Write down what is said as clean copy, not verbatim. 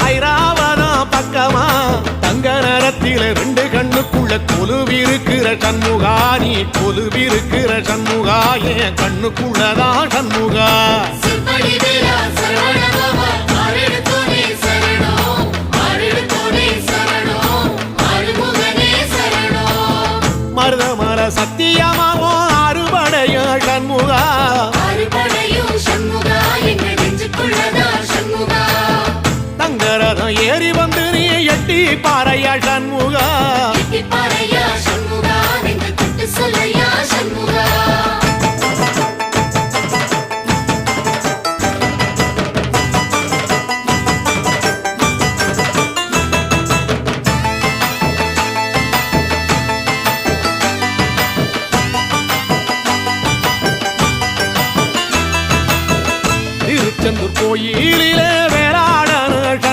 ஐராவதம் பக்கமா தங்க நேரத்தில ரெண்டு கண்ணுக்குள்ள கொலுவிருக்கிற சண்முகா நீ கொலுவிருக்கிற சண்முகா என் கண்ணுக்குள்ளதான் சண்முகா மருதமர சத்தியமாவோ அறுபடைய சண்முகா தங்கரதம் ஏறி வந்து நீ எட்டி பாறையா சண்முகா சண்முகா